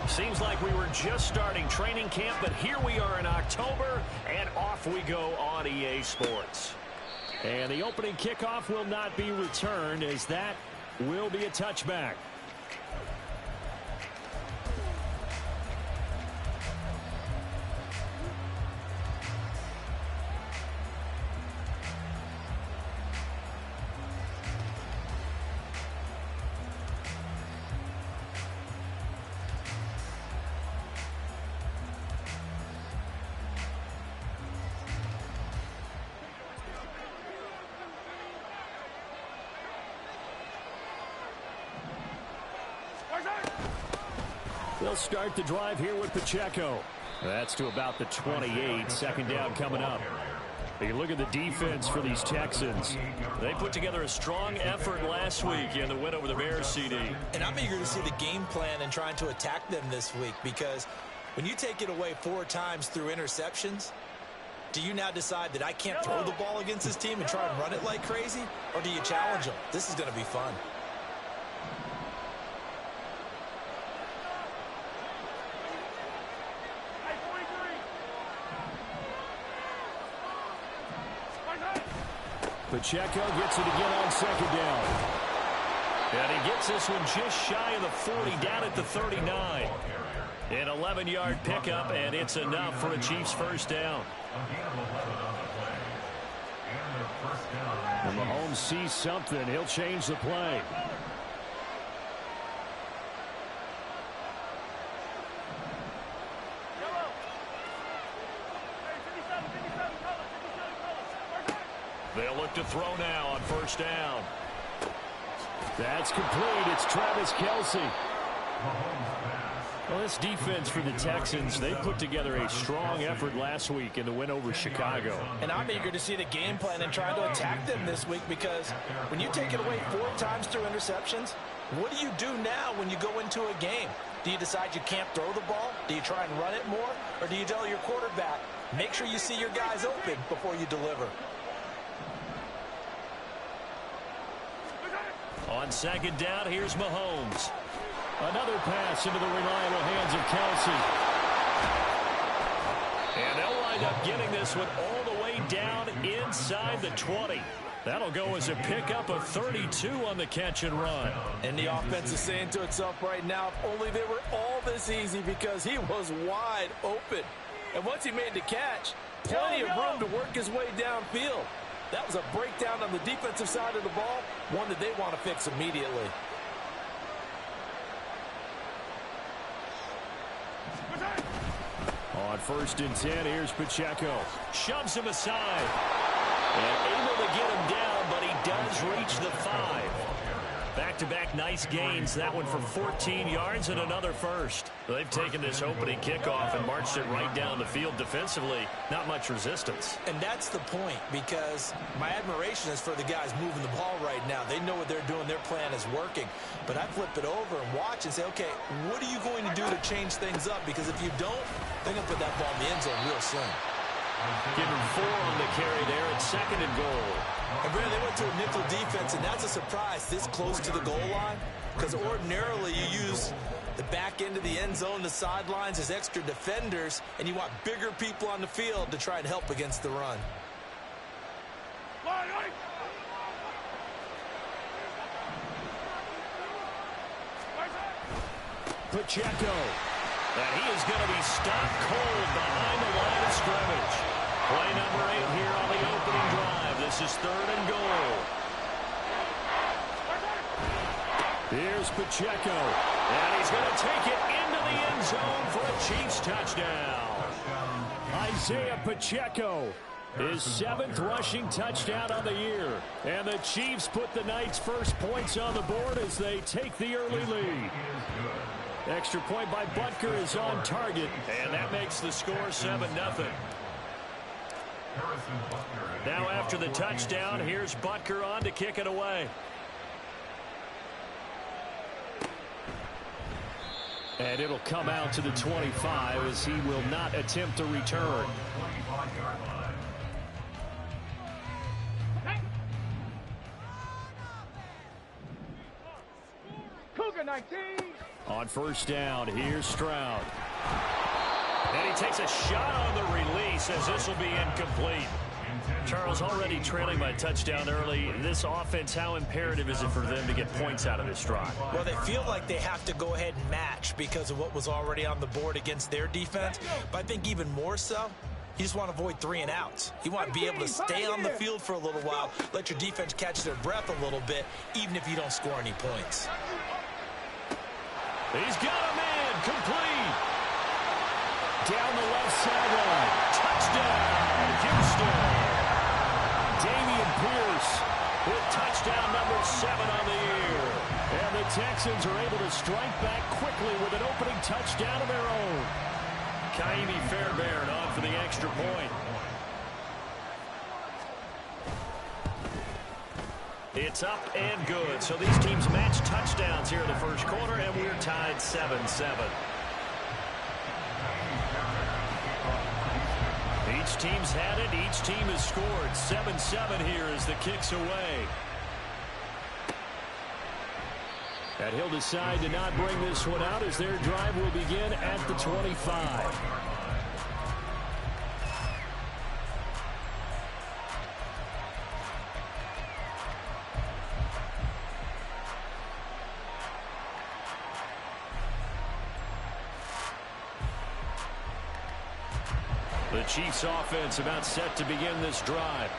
Seems like we were just starting training camp, but here we are in October, and off we go on EA Sports. And the opening kickoff will not be returned, as that will be a touchback. They'll start the drive here with Pacheco. That's to about the 28. Second down coming up. You look at the defense for these Texans. They put together a strong effort last week in the win over the Bears, CD. And I'm eager to see the game plan and trying to attack them this week, because when you take it away 4 times through interceptions, do you now decide that I can't throw the ball against this team and try and run it like crazy? Or do you challenge them? This is going to be fun. Pacheco gets it again on second down. And he gets this one just shy of the 40, down at the 39. An 11-yard pickup, and it's enough for a Chiefs first down. When Mahomes sees something, he'll change the play. They'll look to throw now on first down. That's complete. It's Travis Kelce. Well, this defense for the Texans, they put together a strong effort last week in the win over Chicago. And I'm eager to see the game plan and try to attack them this week, because when you take it away 4 times through interceptions, what do you do now when you go into a game? Do you decide you can't throw the ball? Do you try and run it more? Or do you tell your quarterback, make sure you see your guys open before you deliver? On second down, here's Mahomes. Another pass into the reliable hands of Kelce. And they'll wind up getting this one all the way down inside the 20. That'll go as a pickup of 32 on the catch and run. And the offense is saying to itself right now, if only they were all this easy, because he was wide open. And once he made the catch, plenty of room to work his way downfield. That was a breakdown on the defensive side of the ball, one that they want to fix immediately. On first and 10, here's Pacheco. Shoves him aside. And able to get him down, but he does reach the 5. Back-to-back nice gains. That one for 14 yards and another first. They've taken this opening kickoff and marched it right down the field defensively. Not much resistance. And that's the point, because my admiration is for the guys moving the ball right now. They know what they're doing. Their plan is working. But I flip it over and watch and say, okay, what are you going to do to change things up? Because if you don't, they're going to put that ball in the end zone real soon. Give him 4 on the carry there at second and goal. And Brandon, they went to a nickel defense, and that's a surprise this close to the goal line, because ordinarily you use the back end of the end zone, the sidelines as extra defenders, and you want bigger people on the field to try and help against the run. Pacheco. And he is going to be stopped cold behind the line of scrimmage. Play number 8 here on the opening drive. This is third and goal. Here's Pacheco. And he's going to take it into the end zone for a Chiefs touchdown. Isaiah Pacheco, his 7th rushing touchdown on the year. And the Chiefs put the Knights' first points on the board as they take the early lead. Extra point by Butker is on target, and that makes the score 7-0. Now after the touchdown, here's Butker on to kick it away. And it'll come out to the 25 as he will not attempt a return. Cougar 19. On on first down. Here's Stroud. And he takes a shot on the release as this will be incomplete. Charles, already trailing by a touchdown early. This offense, how imperative is it for them to get points out of this drive? Well, they feel like they have to go ahead and match because of what was already on the board against their defense. But I think even more so, you just want to avoid 3 and outs. You want to be able to stay on the field for a little while, let your defense catch their breath a little bit, even if you don't score any points. He's got a man complete. Down the left sideline. Touchdown, Houston. Damian Pierce with touchdown number 7 on the year. And the Texans are able to strike back quickly with an opening touchdown of their own. Kaimi Fairbairn on for the extra point. It's up and good. So these teams match touchdowns here in the first quarter, and we're tied 7-7. Each team's had it. Each team has scored. 7-7 here as the kick's away. And he'll decide to not bring this one out as their drive will begin at the 25. The Chiefs offense about set to begin this drive.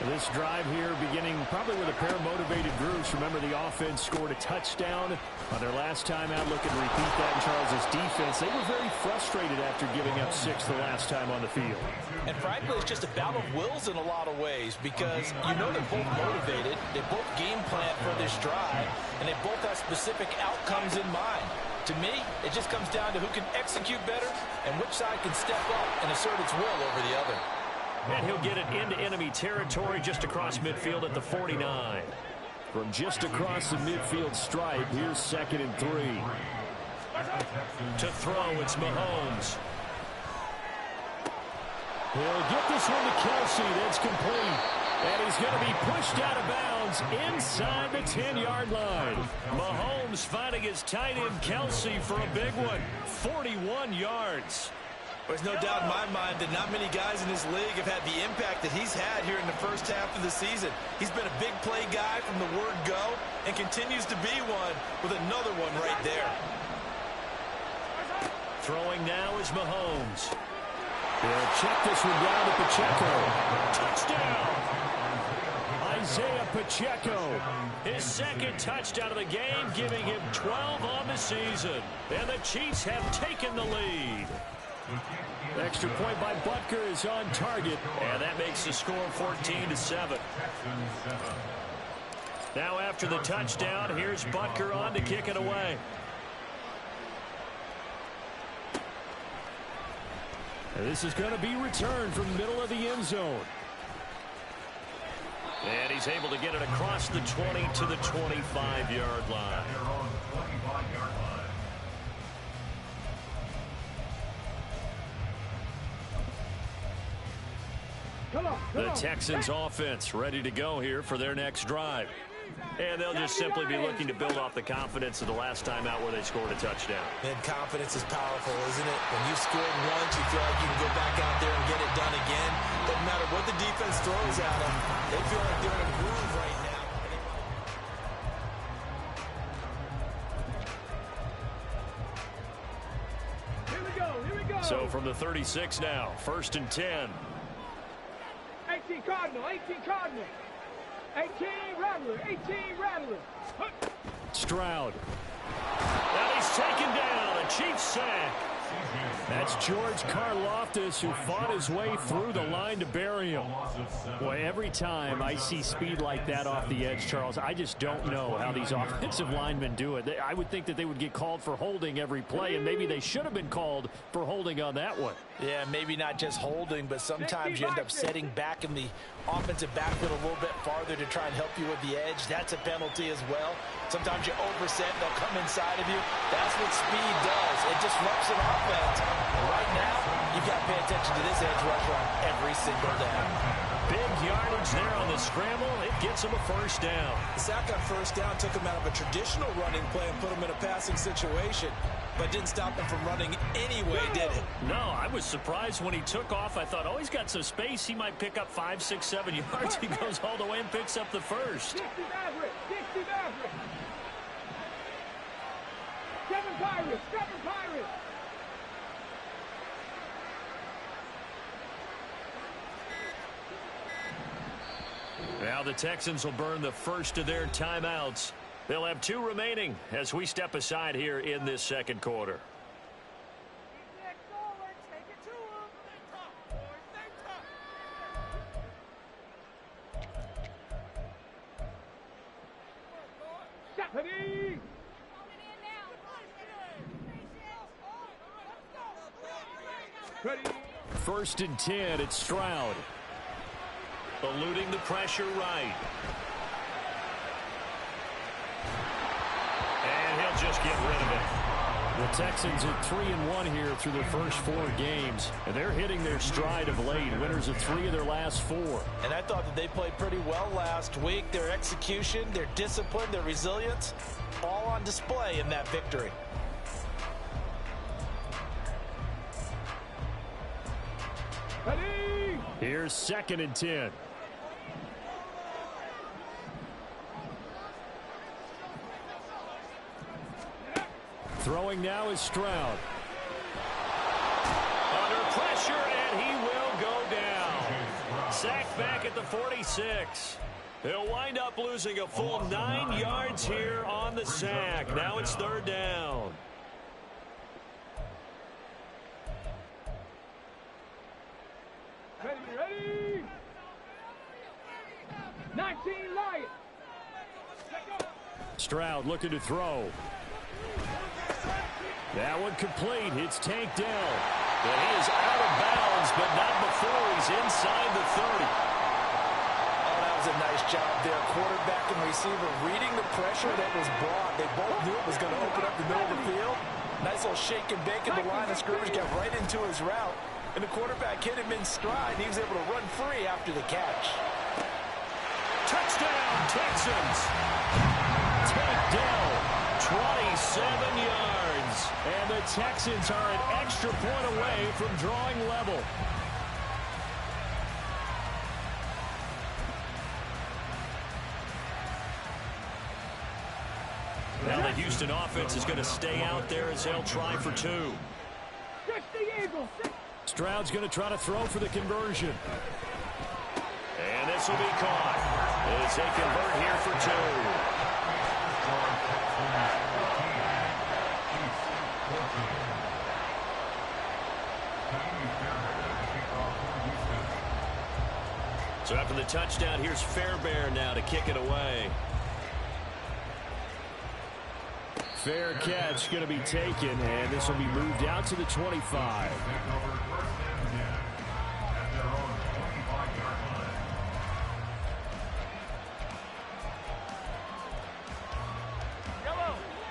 This drive here beginning probably with a pair of motivated groups. Remember, the offense scored a touchdown on their last time out. Looking to repeat that in Charles' defense. They were very frustrated after giving up 6 the last time on the field. And frankly, it's just a battle of wills in a lot of ways because you know they're both motivated. They both game plan for this drive, and they both have specific outcomes in mind. To me, it just comes down to who can execute better and which side can step up and assert its will over the other. And he'll get it into enemy territory just across midfield at the 49. From just across the midfield stripe, here's 2nd and 3. To throw, it's Mahomes. He'll get this one to Kelsey. That's complete. And he's going to be pushed out of bounds inside the 10-yard line. Mahomes finding his tight end Kelsey for a big one. 41 yards. There's no doubt in my mind that not many guys in this league have had the impact that he's had here in the first half of the season. He's been a big play guy from the word go and continues to be one with another one right there. Throwing now is Mahomes. He'll check this one down to Pacheco. Touchdown! Isaiah Pacheco, his 2nd touchdown of the game, giving him 12 on the season. And the Chiefs have taken the lead. Extra point by Butker is on target, and that makes the score 14-7. Now after the touchdown, here's Butker on to kick it away. And this is going to be returned from the middle of the end zone. And he's able to get it across the 20 to the 25-yard line. The Texans offense ready to go here for their next drive. And they'll just simply be looking to build off the confidence of the last time out where they scored a touchdown. And confidence is powerful, isn't it? When you've scored once, you feel like you can go back out there and get it done again. Doesn't matter what the defense throws at them. They feel like they're in a groove right now. Here we go. So from the 36 now, 1st and 10. 18 Cardinal. 18 Rattler. Stroud. And he's taken down. A Chiefs sack. That's George Karlaftis, who fought his way through the line to bury him. Boy, every time I see speed like that off the edge, Charles, I just don't know how these offensive linemen do it. I would think that they would get called for holding every play, and maybe they should have been called for holding on that one. Yeah, maybe not just holding, but sometimes you end up setting back in the offensive backfield a little bit farther to try and help you with the edge. That's a penalty as well. Sometimes you overset, they'll come inside of you. That's what speed does. does. It disrupts an offense. And right now, you've got to pay attention to this edge rusher on every single down. Big yardage there on the scramble. It gets him a first down. The sack on first down took him out of a traditional running play and put him in a passing situation, but didn't stop him from running anyway, did it? No, I was surprised when he took off. I thought, oh, he's got some space. He might pick up 5, 6, 7 yards. He goes all the way and picks up the first. 60 Maverick. 60 Maverick. 7 Pirates. 7 Pirates. Now the Texans will burn the first of their timeouts. They'll have 2 remaining as we step aside here in this second quarter. First and 10, it's Stroud. Eluding the pressure right. And he'll just get rid of it. The Texans are 3-1 here through their first 4 games. And they're hitting their stride of late. Winners of 3 of their last 4. And I thought that they played pretty well last week. Their execution, their discipline, their resilience, all on display in that victory. Here's second and 10. Throwing now is Stroud. Under pressure, and he will go down. Sacked back at the 46. He'll wind up losing a full 9 yards here on the sack. Now it's third down. Ready. 19 Lions. Stroud looking to throw. That one complete. It's tanked down. And he is out of bounds, but not before he's inside the 30. Oh, that was a nice job there. Quarterback and receiver reading the pressure that was brought. They both knew it was going to open up the middle of the field. Nice little shake and bake in the line of scrimmage. Got right into his route. And the quarterback hit him in stride. And he was able to run free after the catch. Touchdown, Texans. Takedown, 27 yards. And the Texans are an extra point away from drawing level. Now the Houston offense is going to stay out there as they'll try for 2. Stroud's going to try to throw for the conversion. And this will be caught as they convert here for 2. So after the touchdown, here's Fairbairn now to kick it away. Fair catch going to be taken, and this will be moved out to the 25.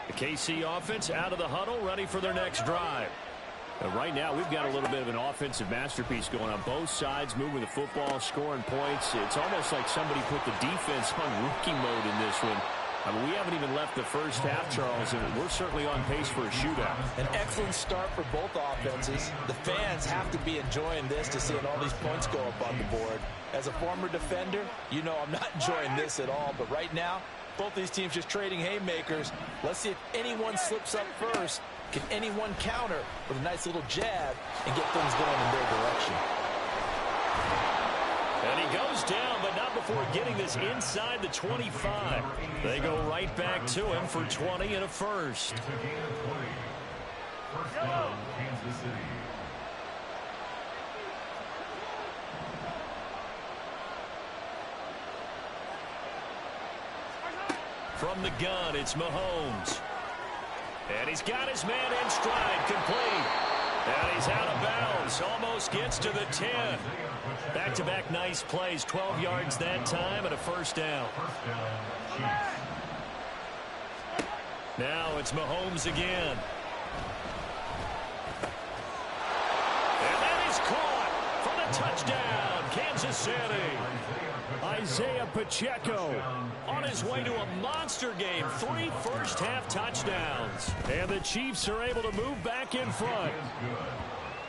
The KC offense out of the huddle, ready for their next drive. Right now, we've got a little bit of an offensive masterpiece going on both sides, moving the football, scoring points. It's almost like somebody put the defense on rookie mode in this one. I mean, we haven't even left the first half, Charles, and we're certainly on pace for a shootout. An excellent start for both offenses. The fans have to be enjoying this to seeing all these points go up on the board. As a former defender, you know I'm not enjoying this at all. But right now, both these teams just trading haymakers. Let's see if anyone slips up first. Can anyone counter with a nice little jab and get things going in their direction? And he goes down, but not before getting this inside the 25. They go right back to him for 20 and a first. From the gun, it's Mahomes. And he's got his man in stride, complete. And he's out of bounds, almost gets to the 10. Back-to-back nice plays, 12 yards that time and a first down. Now it's Mahomes again. Isaiah Pacheco on his way to a monster game. 3 first-half touchdowns. And the Chiefs are able to move back in front.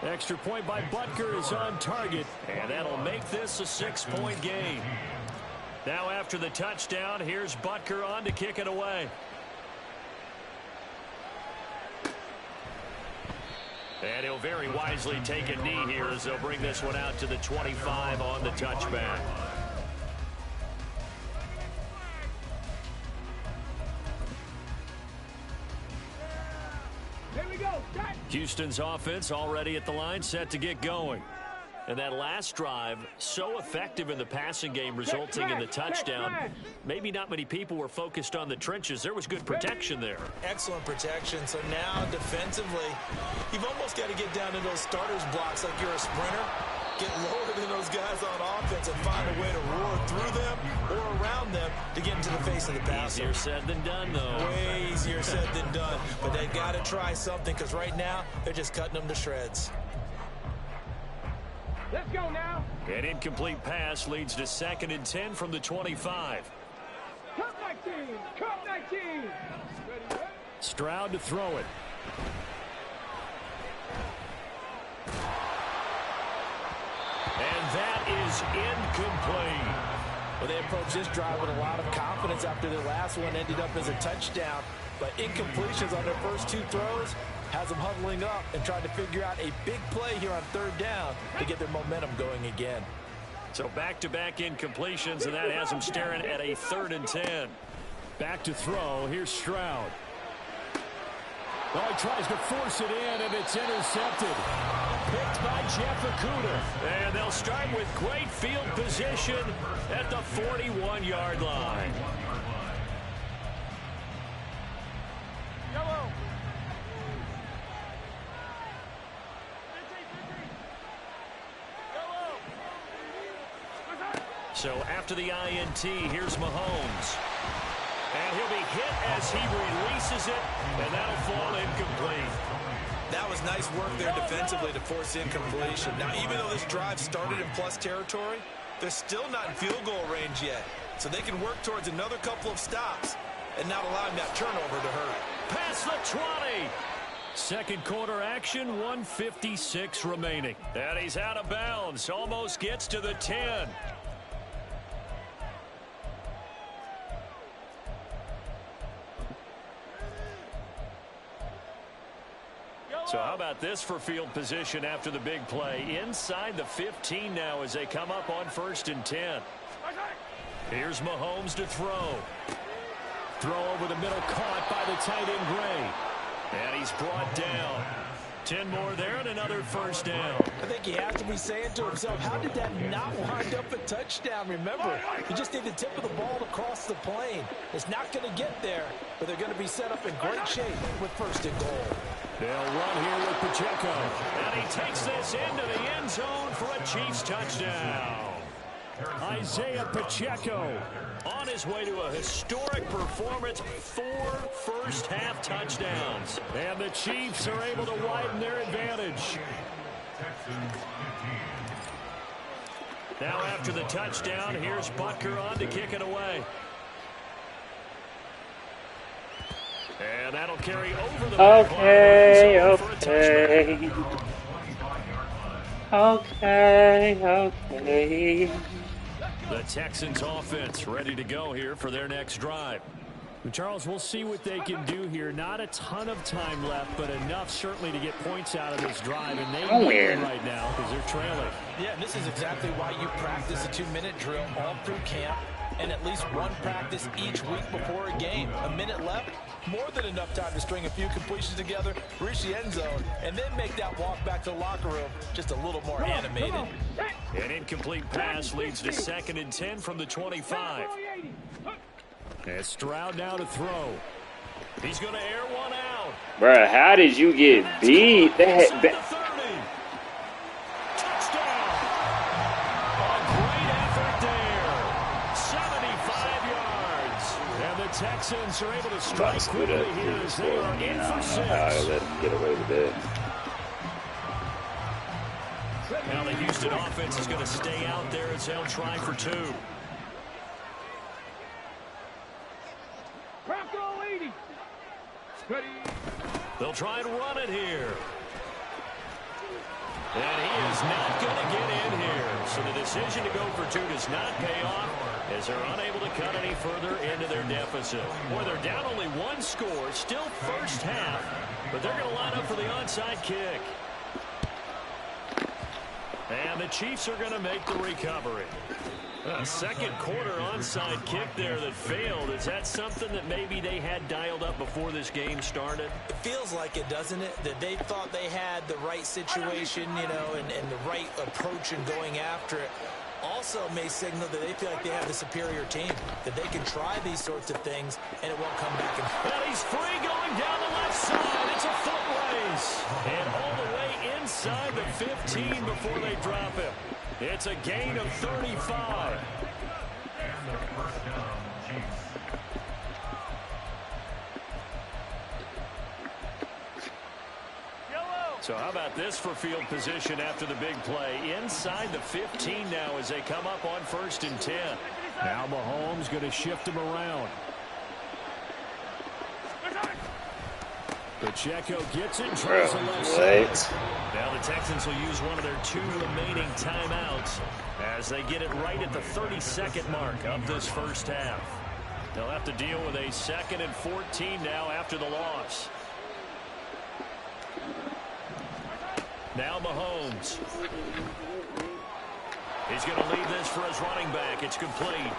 Extra point by Butker is on target, and that'll make this a 6-point game. Now after the touchdown, here's Butker on to kick it away. And he'll very wisely take a knee here as they'll bring this one out to the 25 on the touchback. Here we go. Houston's offense already at the line, set to get going. And that last drive, so effective in the passing game, resulting in the touchdown. Maybe not many people were focused on the trenches. There was good protection there. Excellent protection. So now defensively, you've almost got to get down to those starters blocks like you're a sprinter. Get lower than those guys on offense and find a way to roar through them or around them to get into the face of the passer. Easier said than done, though. Way easier said than done. But they've got to try something because right now they're just cutting them to shreds. Let's go now. An incomplete pass leads to 2nd and 10 from the 25. Cut 19. Cut 19. Ready? Stroud to throw it. And that is incomplete. Well, they approached this drive with a lot of confidence after their last one ended up as a touchdown. But incompletions on their first 2 throws has them huddling up and trying to figure out a big play here on 3rd down to get their momentum going again. So back-to-back incompletions, and that has them staring at a 3rd and 10. Back to throw. Here's Stroud. Oh, he tries to force it in, and it's intercepted. Picked by Jeff Okudah. And they'll start with great field position at the 41-yard line. Yellow. So after the INT, here's Mahomes. And he'll be hit as he releases it, and that'll fall incomplete. That was nice work there defensively to force incompletion. Now, even though this drive started in plus territory, they're still not in field goal range yet. So they can work towards another couple of stops and not allowing that turnover to hurt. Past the 20. Second quarter action, 1:56 remaining. And he's out of bounds, almost gets to the 10. So how about this for field position after the big play? Inside the 15 now as they come up on 1st and 10. Here's Mahomes to throw. Throw over the middle, caught by the tight end Gray. And he's brought down. 10 more there and another 1st down. I think he has to be saying to himself, how did that not wind up a touchdown? Remember, you just need the tip of the ball to cross the plane. It's not going to get there, but they're going to be set up in great shape with 1st and goal. They'll run here with Pacheco. And he takes this into the end zone for a Chiefs touchdown. Isaiah Pacheco on his way to a historic performance, 4 first-half touchdowns. And the Chiefs are able to widen their advantage. Now after the touchdown, here's Butker on to kick it away. And that'll carry over the Okay. The Texans offense ready to go here for their next drive. Charles, we'll see what they can do here. Not a ton of time left, but enough certainly to get points out of this drive. And they need it right now because they're trailing. Yeah, and this is exactly why you practice a 2-minute drill all through camp and at least one practice each week before a game. A minute left, more than enough time to string a few completions together, reach the end zone, and then make that walk back to the locker room just a little more animated. An incomplete pass leads to 2nd and 10 from the 25. And Stroud now to throw. He's going to air one out. Bruh, how did you get beat? Touchdown. A great effort there. 75 yards. And the Texans are able to strike quickly here as they are in for 6. I let him get away with it. Now the Houston offense is going to stay out there as they'll try for 2. Ready. They'll try and run it here. And he is not going to get in here. So the decision to go for 2 does not pay off as they're unable to cut any further into their deficit. Boy, they're down only 1 score, still first half, but they're going to line up for the onside kick. And the Chiefs are going to make the recovery. A second quarter onside kick there that failed. Is that something that maybe they had dialed up before this game started? It feels like it, doesn't it? That they thought they had the right situation, you know, and the right approach in going after it. Also may signal that they feel like they have the superior team, that they can try these sorts of things and it won't come back. And he's free going down the left side. It's a foot race. And all the way inside the 15 before they drop him. It's a gain of 35. So how about this for field position after the big play? Inside the 15 now as they come up on 1st and 10. Now Mahomes going to shift him around. Pacheco gets it, tries the left side. Now the Texans will use one of their 2 remaining timeouts as they get it right at the 32nd mark of this first half. They'll have to deal with a 2nd and 14 now after the loss. Now Mahomes. He's going to leave this for his running back. It's complete.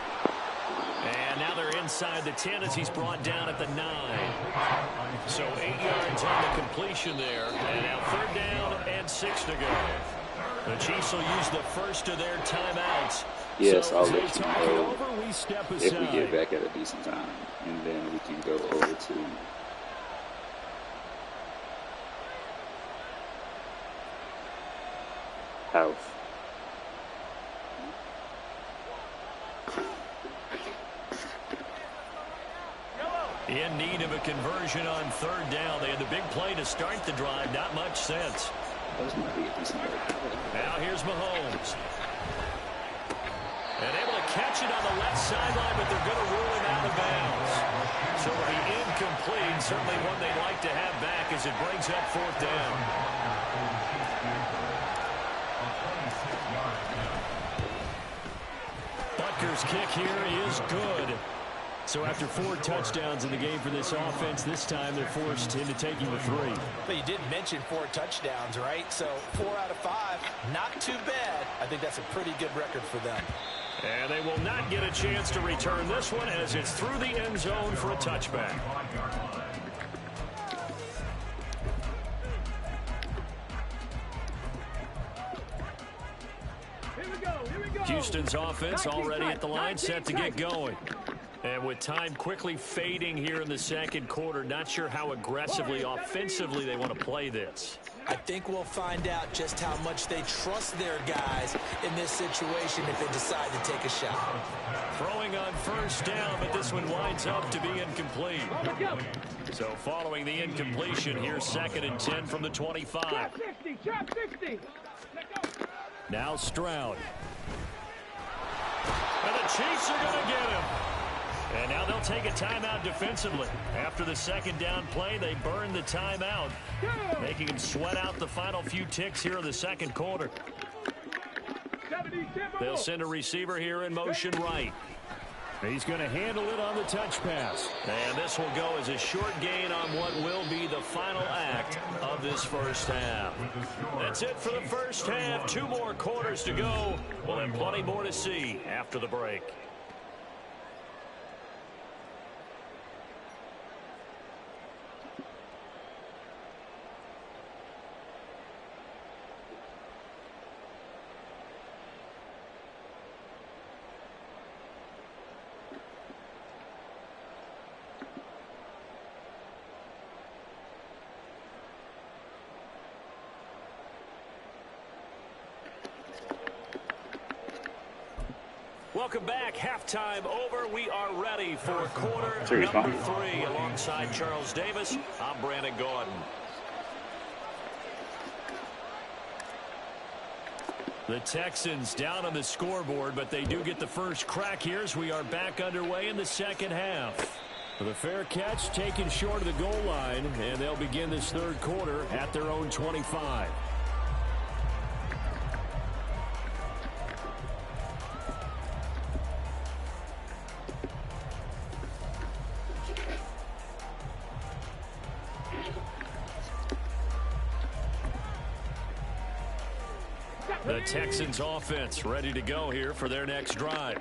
And now they're inside the 10 as he's brought down at the 9. So 8 yards on the completion there. And now 3rd down and 6 to go. The Chiefs will use the first of their timeouts. Yes, so I'll let you know over, we step if aside. we get back at a decent time. And then we can go over to house. In need of a conversion on 3rd down. They had the big play to start the drive. Not much sense. Now here's Mahomes. And able to catch it on the left sideline, but they're going to rule him out of bounds. So it'll be incomplete. Certainly one they'd like to have back as it brings up 4th down. Butker's kick here is good. So after 4 touchdowns in the game for this offense, this time they're forced into taking the 3. But you did mention 4 touchdowns, right? So 4 out of 5, not too bad. I think that's a pretty good record for them. And they will not get a chance to return this one as it's through the end zone for a touchback. Houston's offense already at the line, set to get going. And with time quickly fading here in the 2nd quarter, not sure how aggressively, offensively they want to play this. I think we'll find out just how much they trust their guys in this situation if they decide to take a shot. Throwing on 1st down, but this one winds up to be incomplete. So following the incompletion, here's 2nd and 10 from the 25. Chop 60. Now Stroud. And the Chiefs are going to get him. And now they'll take a timeout defensively. After the 2nd down play, they burn the timeout, making them sweat out the final few ticks here in the 2nd quarter. They'll send a receiver here in motion right. He's going to handle it on the touch pass. And this will go as a short gain on what will be the final act of this first half. That's it for the first half. 2 more quarters to go. We'll have plenty more to see after the break. Welcome back. Halftime over. We are ready for quarter number 3. Alongside Charles Davis, I'm Brandon Gordon. The Texans down on the scoreboard, but they do get the first crack here as we are back underway in the 2nd half. The fair catch taken short of the goal line, and they'll begin this third quarter at their own 25. The Texans offense ready to go here for their next drive.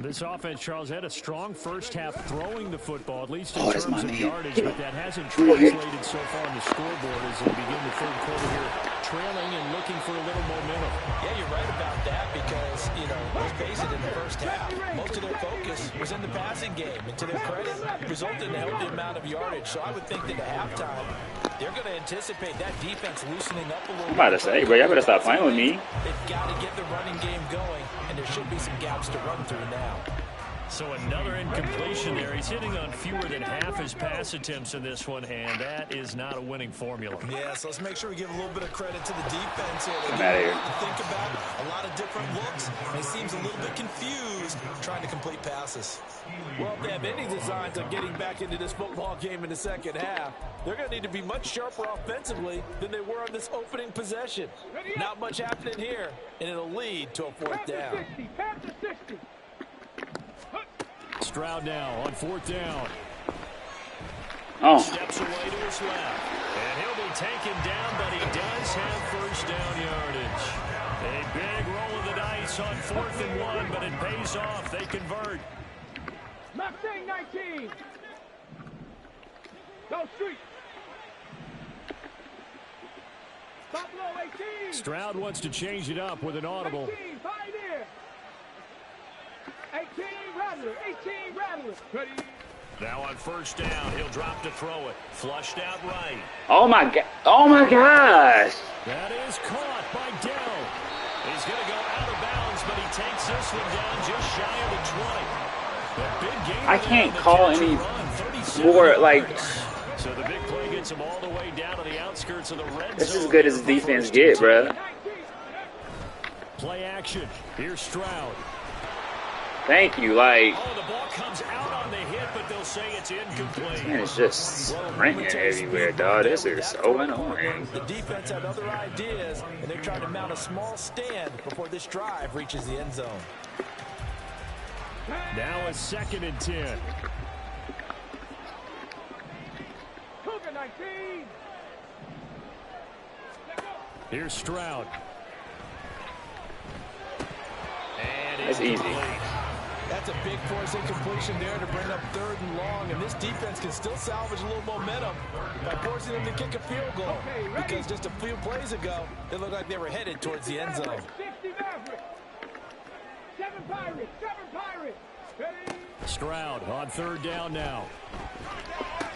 This offense, Charles, had a strong first half throwing the football, at least in terms of yardage, but that hasn't translated so far on the scoreboard as they begin the third quarter here, trailing and looking for a little momentum. Yeah, you're right about that because, you know, let's face it, in the first half, most of their focus was in the passing game. And to their credit, it resulted in a healthy amount of yardage. So I would think that at halftime, they're going to anticipate that defense loosening up a little bit. I'm about to say, bro, y'all better stop playing with me. They've got to get the running game going, and there should be some gaps to run through now. So another incompletion there. He's hitting on fewer than half his pass attempts in this one, and that is not a winning formula. Yeah, so let's make sure we give a little bit of credit to the defense here. I'm out of here. To think about a lot of different looks, and he seems a little bit confused trying to complete passes. Well, if they have any designs on getting back into this football game in the second half, they're going to need to be much sharper offensively than they were on this opening possession. Not much happening here, and it'll lead to a fourth down. Stroud now on fourth down. Oh. Steps away to his left. And he'll be taken down, but he does have first down yardage. A big roll of the dice on 4th and 1, but it pays off. They convert. Mustang 19. Go street. Buffalo 18. Stroud wants to change it up with an audible. 18, Pioneer. 18, Rattler. 18, Rattler. Ready. Now on first down, he'll drop to throw it. Flushed out right. Oh my god. Oh my gosh. That is caught by Dell. He's going to go out of bounds, but he takes this one down just shy of the 20. The big game I can't call any more, like, so the big play gets him all the way down to the outskirts of the red zone. this is as good as the defense get, bro. Play action. Here's Stroud. Thank you, like. Oh, the ball comes out on the hit, but they'll say it's incomplete. Man, it's just sprinting everywhere, dog. This is so annoying. The defense had other ideas, and they're trying to mount a small stand before this drive reaches the end zone. Now a 2nd and 10. Cougar 19. Here's Stroud. And That's easy. That's a big force incompletion there to bring up 3rd and long, and this defense can still salvage a little momentum by forcing them to kick a field goal. Because just a few plays ago, it looked like they were headed towards the end zone. 60 Maverick. 7 Pirates. 7 Pirates. Ready. Stroud on 3rd down now.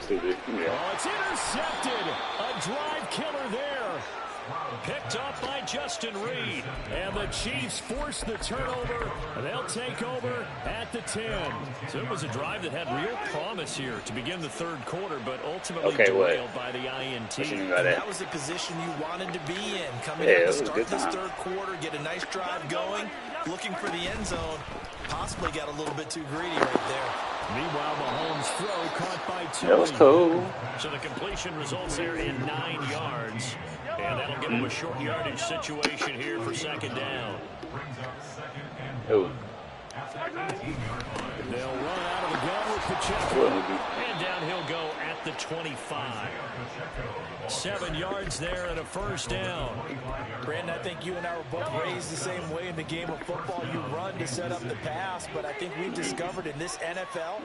Stupid. Yeah. Oh, it's intercepted. A drive killer there. Picked up by Justin Reed. And the Chiefs force the turnover. They'll take over at the 10. So it was a drive that had real promise here to begin the third quarter, but ultimately derailed by the INT. That was the position you wanted to be in. Coming in to start this third quarter, get a nice drive going, looking for the end zone. Possibly got a little bit too greedy right there. Meanwhile, Mahomes' throw caught by Tony. That was cool. So the completion results there in 9 yards. And that'll give him a short yardage situation here for 2nd down. Oh. They'll run out of the gun with Pacheco. And down he'll go at the 25. 7 yards there and a first down. Brandon, I think you and I were both raised the same way in the game of football. You run to set up the pass, but I think we've discovered in this NFL,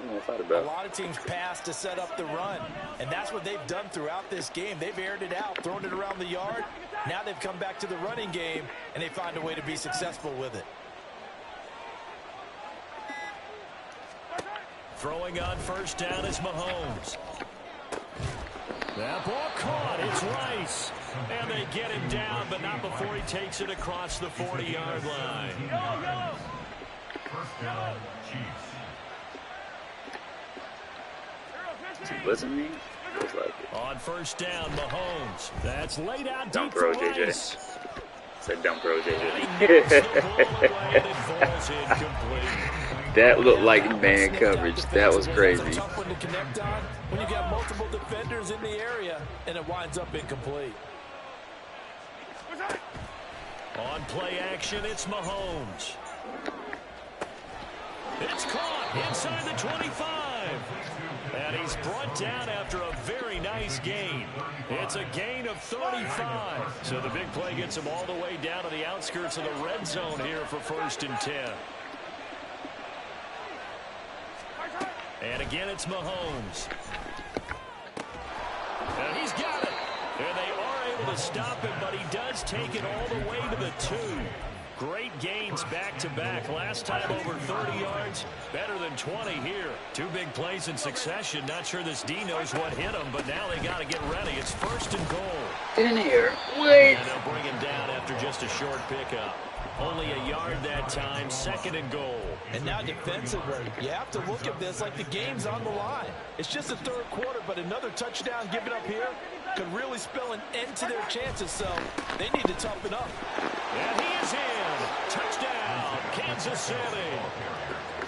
a lot of teams pass to set up the run. And that's what they've done throughout this game. They've aired it out, thrown it around the yard. Now they've come back to the running game, and they find a way to be successful with it. Throwing on first down is Mahomes. That ball caught. It's Rice. And they get him down, but not before he takes it across the 40-yard line. Is he blitzing me? Looks like it. On first down, Mahomes. That's laid out Dump deep throw, for JJ. Rice. Said dump throw, He knocks the ball away, JJ. and it falls incomplete. That looked like man coverage. That was crazy. That's a tough one to connect on when you got multiple defenders in the area, and it winds up incomplete. On play action, it's Mahomes. It's caught inside the 25. And he's brought down after a very nice gain. It's a gain of 35. So the big play gets him all the way down to the outskirts of the red zone here for 1st and 10. And again, it's Mahomes. And he's got it. And they are able to stop him, but he does take it all the way to the 2. Great gains back-to-back. Last time over 30 yards. Better than 20 here. 2 big plays in succession. Not sure this D knows what hit him, but now they got to get ready. It's 1st and goal. In here. Wait. And they'll bring him down after just a short pickup. Only a yard that time. 2nd and goal. And now defensively, you have to look at this like the game's on the line. It's just the 3rd quarter, but another touchdown given up here could really spell an end to their chances, so they need to toughen up. And he is in. Touchdown, Kansas City.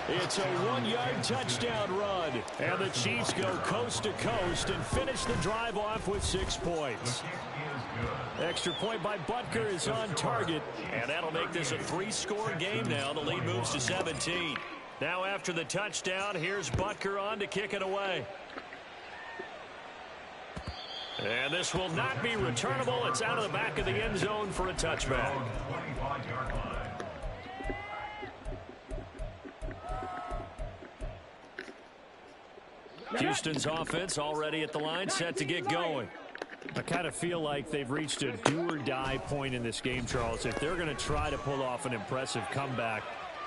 It's a 1-yard touchdown run. And the Chiefs go coast to coast and finish the drive off with 6 points. Extra point by Butker is on target. And that'll make this a 3-score game now. The lead moves to 17. Now after the touchdown, here's Butker on to kick it away. And this will not be returnable. It's out of the back of the end zone for a touchback. Houston's offense already at the line, set to get going. I kind of feel like they've reached a do-or-die point in this game, Charles. If they're going to try to pull off an impressive comeback,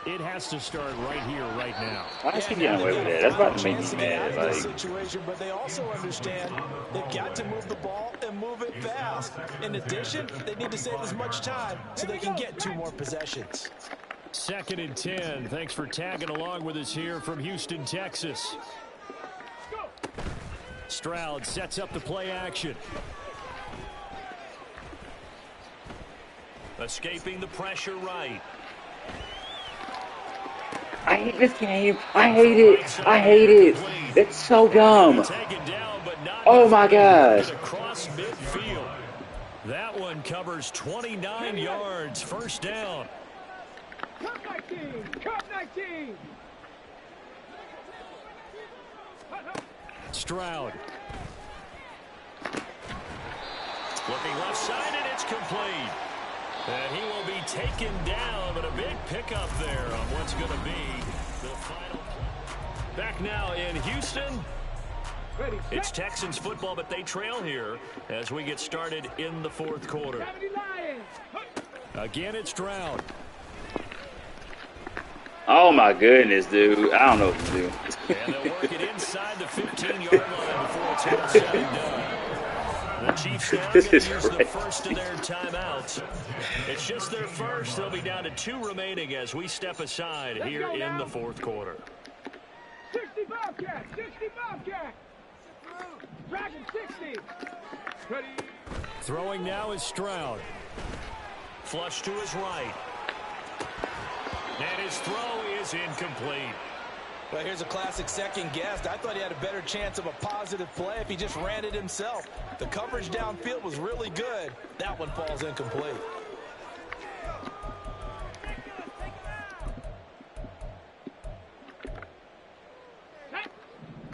it has to start right here, right now. Why is he getting away with that? That's about to make me mad. Like, situation, but they also understand they've got to move the ball and move it fast. In addition, they need to save as much time so they can get 2 more possessions. 2nd and 10. Thanks for tagging along with us here from Houston, Texas. Stroud sets up the play action. Escaping the pressure right. I hate this game. I hate it. I hate it. It's so dumb. Oh my gosh. Across midfield. That one covers 29 yards. 1st down. Cut 19. Cut 19. Stroud. Looking left side, and it's complete. And he will be taken down, but a big pickup there on what's going to be the final. Back now in Houston. It's Texans football, but they trail here as we get started in the 4th quarter. Again, it's Stroud. Oh my goodness, dude. I don't know what to do. And they'll work it inside the 15-yard line before it's all said and done. The Chiefs now going to use the first of their timeouts. It's just their first. They'll be down to 2 remaining as we step aside here in the 4th quarter. 60 Bobcat. 60 Bobcat. Dragon 60. Ready. Throwing now is Stroud. Flush to his right. And his throw is incomplete. Well, here's a classic second guess. I thought he had a better chance of a positive play if he just ran it himself. The coverage downfield was really good. That one falls incomplete.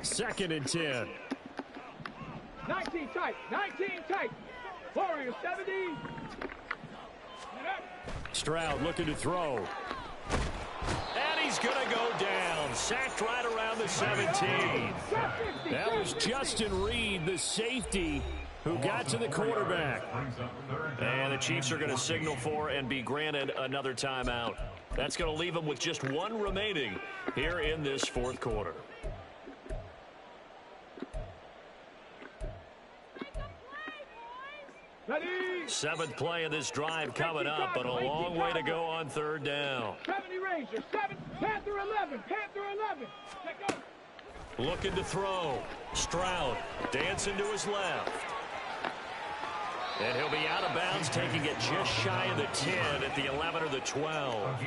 Second and 10. 19 tight. 19 tight. Warriors 70. Stroud looking to throw. And he's going to go down. Sacked right around the 17. That was Justin Reed, the safety, who got to the quarterback. And the Chiefs are going to signal for and be granted another timeout. That's going to leave them with just 1 remaining here in this 4th quarter. Ready. 7th play of this drive coming up, but a long way to go on 3rd down. 70 Rangers. 7. Panther 11. Panther 11. Let go. Looking to throw. Stroud dancing to his left. And he'll be out of bounds, taking it just shy of the 10 at the 11 or the 12.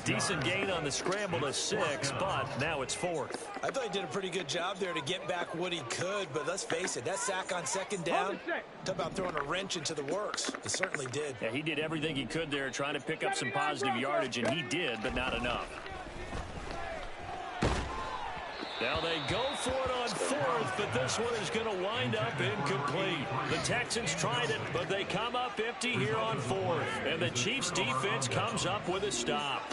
Decent gain on the scramble to 6, but now it's 4th. I thought he did a pretty good job there to get back what he could, but let's face it, that sack on 2nd down, talk about throwing a wrench into the works. It certainly did. Yeah, he did everything he could there, trying to pick up some positive yardage, and he did, but not enough. Now they go for it on 4th, but this one is going to wind up incomplete. The Texans tried it, but they come up empty here on 4th. And the Chiefs defense comes up with a stop.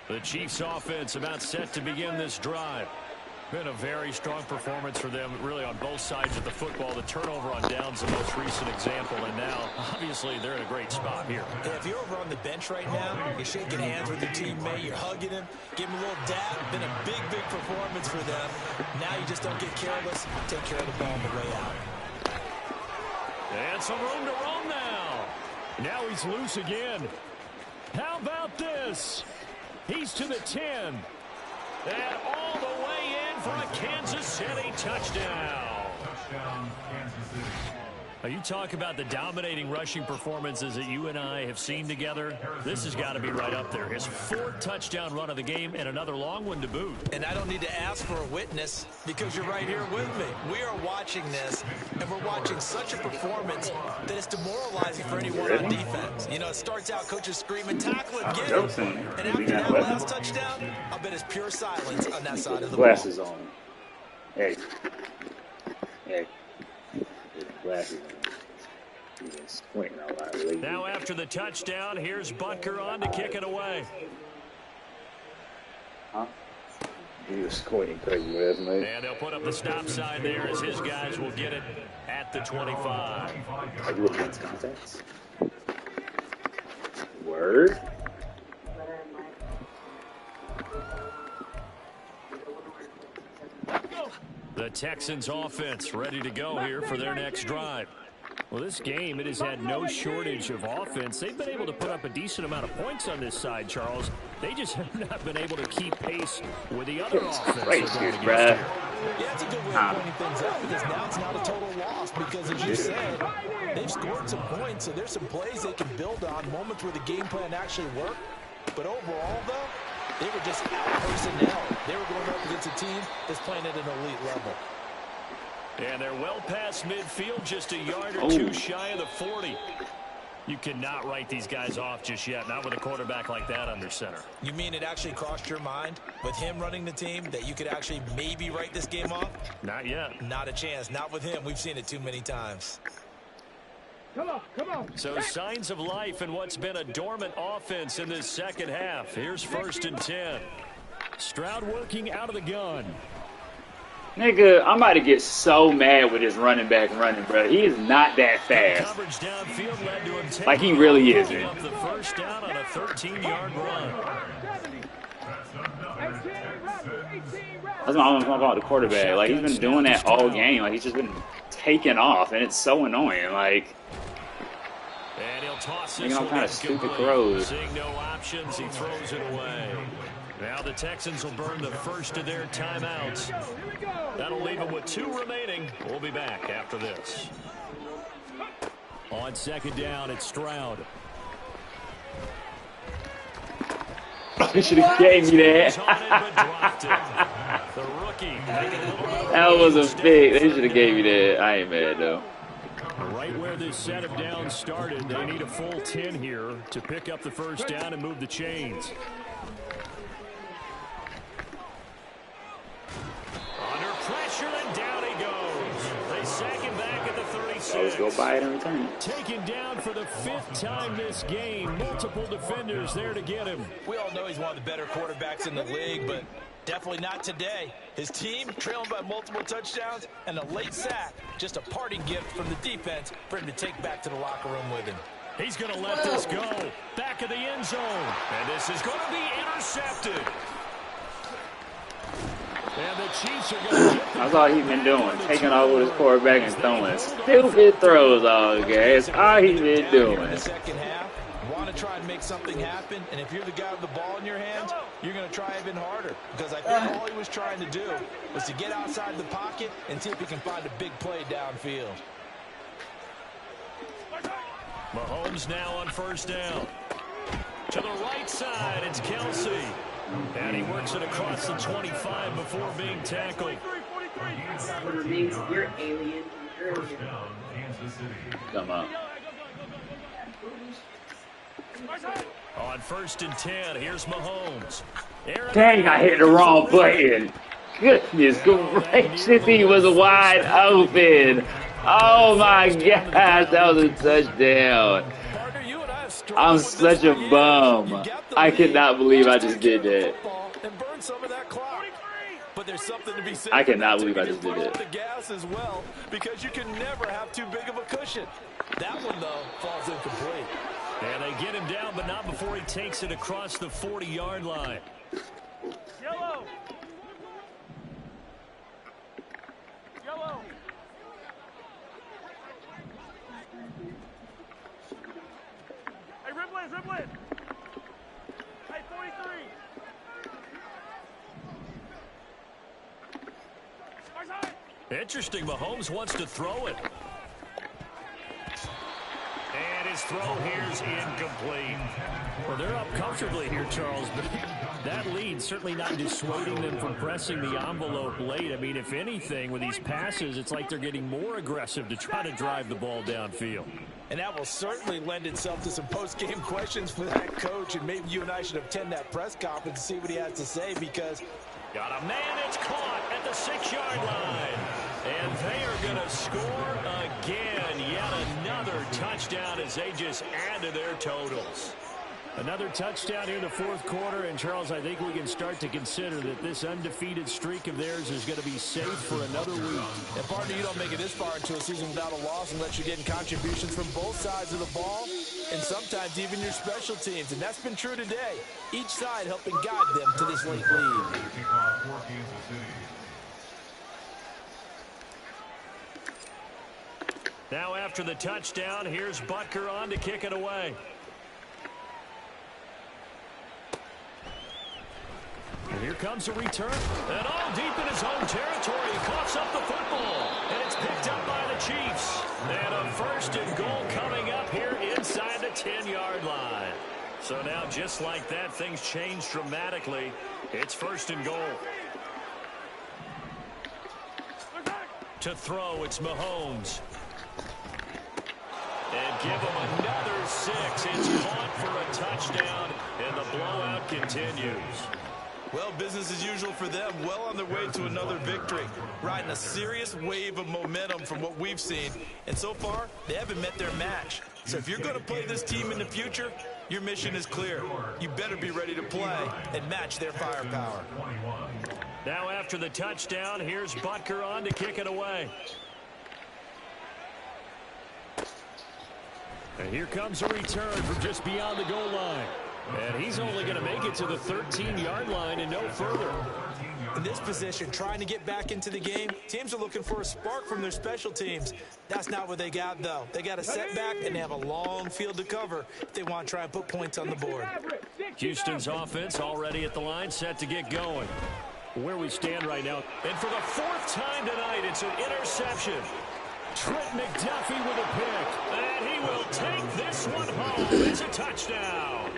The Chiefs offense about set to begin this drive. Been a very strong performance for them, really, on both sides of the football. The turnover on downs, the most recent example, and now, obviously, they're in a great spot here. Yeah, if you're over on the bench right now, you're shaking hands with your teammate, you're hugging him, giving him a little dab. Been a big, big performance for them. Now you just don't get careless. Take care of the ball on the way out. And some room to roam now. Now he's loose again. How about this? He's to the 10. And all the way in for a Kansas City touchdown. Now you talk about the dominating rushing performances that you and I have seen together. This has got to be right up there. His 4th touchdown run of the game and another long one to boot. And I don't need to ask for a witness because you're right here with me. We are watching this, and we're watching such a performance that it's demoralizing for anyone on defense. You know, it starts out coaches screaming, tackle it, get it. And after that last touchdown, I'll bet it's pure silence on that side of the ball. Glasses on. Hey. Hey. Glasses on. Now after the touchdown, here's Butker on to kick it away. Huh? He was squinting crazy with me. And they'll put up the stop sign there as his guys will get it at the 25. Are you looking at contacts? Word? The Texans offense ready to go here for their next drive. Well, this game, it has had no shortage of offense. They've been able to put up a decent amount of points on this side, Charles. They just have not been able to keep pace with the other offense. Great, Yeah, it's a good way of pointing things out because now it's not a total loss because, as you said, they've scored some points, so there's some plays they can build on, moments where the game plan actually worked. But overall, though, they were just out-personnel. They were going up against a team that's playing at an elite level. And they're well past midfield, just a yard or two shy of the 40. You cannot write these guys off just yet, not with a quarterback like that under center. You mean it actually crossed your mind with him running the team that you could actually maybe write this game off? Not yet. Not a chance. Not with him. We've seen it too many times. Come on, come on. So signs of life in what's been a dormant offense in this second half. Here's 1st and 10. Stroud working out of the gun. Nigga, I'm about to get so mad with his running back running, bro. He is not that fast. Like he really isn't. The first down on a 13-yard run. That's what I'm talking about, the quarterback. Like, he's been doing that all game. Like, he's just been taking off, and it's so annoying. Like, and he'll toss making all kind of stupid throws. Seeing no options, he throws it away. Now the Texans will burn the first of their timeouts. That'll leave them with 2 remaining. We'll be back after this. On 2nd down, it's Stroud. They should have gave me that. That was a big. They should have gave me that. I ain't mad, though. Right where this set of downs started, they need a full 10 here to pick up the first down and move the chains. Under pressure, and down he goes. They sack him back at the 36. Let's go by it and return. Taken down for the 5th time this game. Multiple defenders there to get him. We all know he's one of the better quarterbacks in the league, but definitely not today. His team trailing by multiple touchdowns and a late sack. Just a parting gift from the defense for him to take back to the locker room with him. He's going to let this go. Back of the end zone. And this is going to be intercepted. And the Chiefs are going to get That's all he's been doing. Taking off with his quarterback and throwing stupid throws all game. That's all he's been doing. In the second half, want to try and make something happen, and if you're the guy with the ball in your hands, you're going to try even harder, because I think all he was trying to do was to get outside the pocket and see if he can find a big play downfield. Mahomes now on first down. To the right side, it's Kelsey. And he works it across the 25 before being tackled. You're alien. Come on. On first and 10, here's Mahomes. Dang, I hit the wrong button. Goodness gracious, he was wide open. Oh my gosh, that was a touchdown. I'm such a bum. I cannot believe I just did that. But there's something to be said. I cannot believe I just did it. The gas as well, because you can never have too big of a cushion. That one though falls incomplete. And they get him down, but not before he takes it across the 40-yard line. Yellow. Yellow. Hey, Ripley, Ripley. Hey, 43. Interesting, Mahomes wants to throw it. And his throw here's incomplete. Well, they're up comfortably here, Charles, but that lead certainly not dissuading them from pressing the envelope late. I mean, if anything, with these passes, it's like they're getting more aggressive to try to drive the ball downfield. And that will certainly lend itself to some post-game questions for that coach, and maybe you and I should attend that press conference to see what he has to say, because got a man that's caught at the 6-yard line. And they are going to score again. Yet another touchdown as they just add to their totals. Another touchdown here in the fourth quarter. And, Charles, I think we can start to consider that this undefeated streak of theirs is going to be safe for another week. And, partner, you don't make it this far into a season without a loss unless you're getting contributions from both sides of the ball and sometimes even your special teams. And that's been true today. Each side helping guide them to this late lead. Now after the touchdown, here's Butker on to kick it away. And here comes a return. And all deep in his own territory, he coughs up the football. And it's picked up by the Chiefs. And a first and goal coming up here inside the 10-yard line. So now just like that, things change dramatically. It's first and goal. To throw, it's Mahomes. And give him another 6. It's caught for a touchdown, and the blowout continues. Well, business as usual for them. Well on their way to another victory. Riding a serious wave of momentum from what we've seen. And so far, they haven't met their match. So if you're going to play this team in the future, your mission is clear. You better be ready to play and match their firepower. Now after the touchdown, here's Butker on to kick it away. And here comes a return from just beyond the goal line. And he's only going to make it to the 13-yard line and no further. In this position, trying to get back into the game, teams are looking for a spark from their special teams. That's not what they got, though. They got a setback, and they have a long field to cover if they want to try and put points on the board. Houston's offense already at the line, set to get going. Where we stand right now. And for the 4th time tonight, it's an interception. Trent McDuffie with a pick. And he will take this one home. It's a touchdown.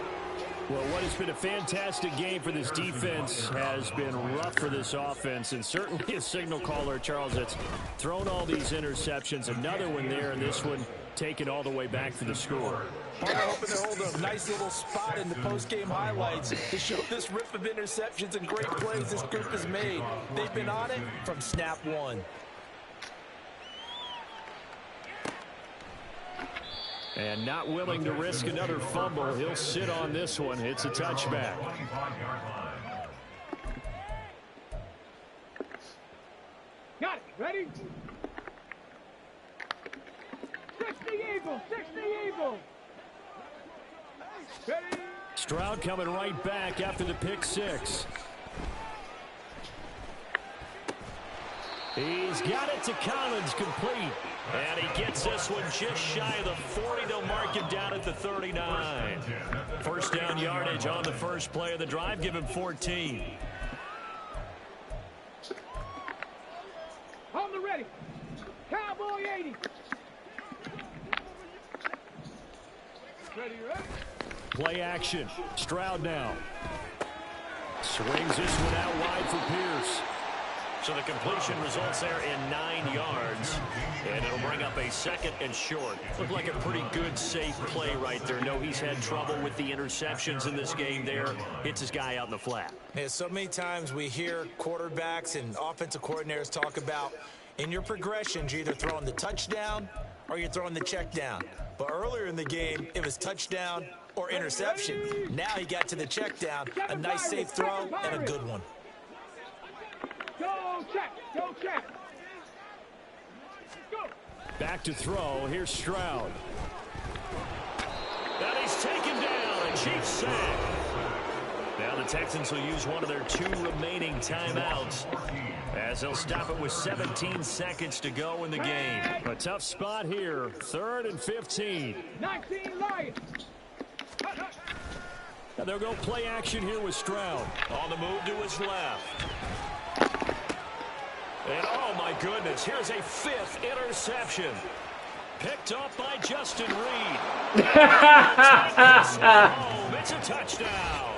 Well, what has been a fantastic game for this defense has been rough for this offense, and certainly a signal caller, Charles, that's thrown all these interceptions. Another one there, and this one taken all the way back for the score. I'm hoping to hold a nice little spot in the post-game highlights to show this rip of interceptions and great plays this group has made. They've been on it from snap one. And not willing to risk another fumble. He'll sit on this one. It's a touchback. Got it. Ready? 60 Eagles. 60 Eagles. Ready? Stroud coming right back after the pick 6. He's got it to Collins, complete. And he gets this one just shy of the 40. They'll mark him down at the 39. First down yardage on the first play of the drive. Give him 14. On the ready. Cowboy 80. Ready, right? Play action. Stroud now. Swings this one out wide for Pierce. So the completion results there in 9 yards. And it'll bring up a second and short. Looked like a pretty good, safe play right there. No, he's had trouble with the interceptions in this game there. Hits his guy out in the flat. Yeah, so many times we hear quarterbacks and offensive coordinators talk about in your progressions, you're either throwing the touchdown or you're throwing the check down. But earlier in the game, it was touchdown or interception. Now he got to the check down, a nice safe throw and a good one. Go check. Go check. Go. Back to throw. Here's Stroud. And he's taken down. A Chiefs sack. Now the Texans will use one of their 2 remaining timeouts as they'll stop it with 17 seconds to go in the game. A tough spot here. 3rd and 15. 19 Lions. And they'll go play action here with Stroud. On the move to his left. And oh my goodness, here's a 5th interception. Picked up by Justin Reed. It's a touchdown.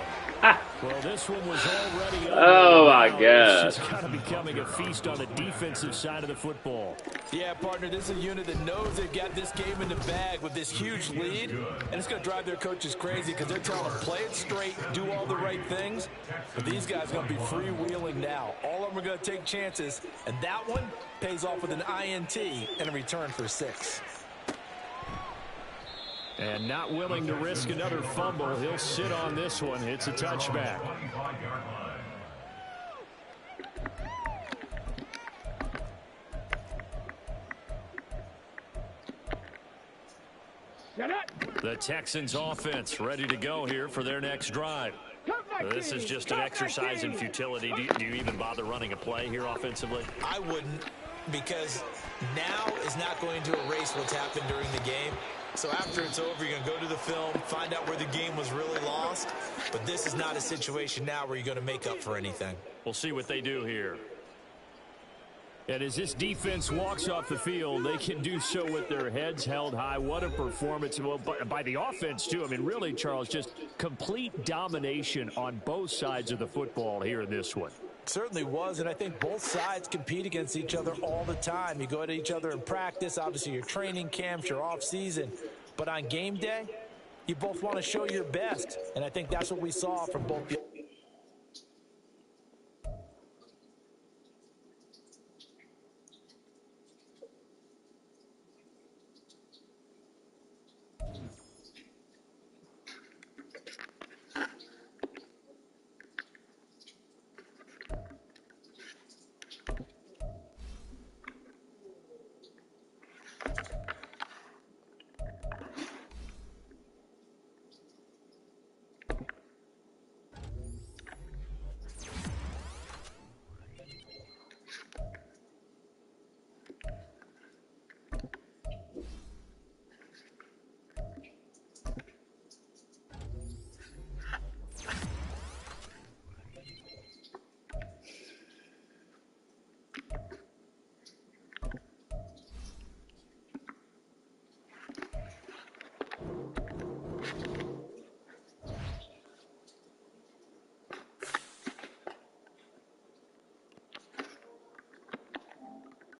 Well, this one was already Oh, my now. God. It's just kind of becoming a feast on the defensive side of the football. Yeah, partner, this is a unit that knows they've got this game in the bag with this huge lead, and it's going to drive their coaches crazy because they're telling them play it straight, do all the right things. But these guys are going to be freewheeling now. All of them are going to take chances, and that one pays off with an INT and a return for 6. And not willing to risk another fumble. He'll sit on this one. It's a touchback. The Texans offense ready to go here for their next drive. This is just an exercise in futility. Do you even bother running a play here offensively? I wouldn't, because now is not going to erase what's happened during the game. So after it's over, you're going to go to the film, find out where the game was really lost. But this is not a situation now where you're going to make up for anything. We'll see what they do here. And as this defense walks off the field, they can do so with their heads held high. What a performance by the offense, too. I mean, really, Charles, just complete domination on both sides of the football here in this one. Certainly was, and I think both sides compete against each other all the time. You go at each other in practice, obviously your training camps, your off-season. But on game day, you both want to show your best, and I think that's what we saw from both the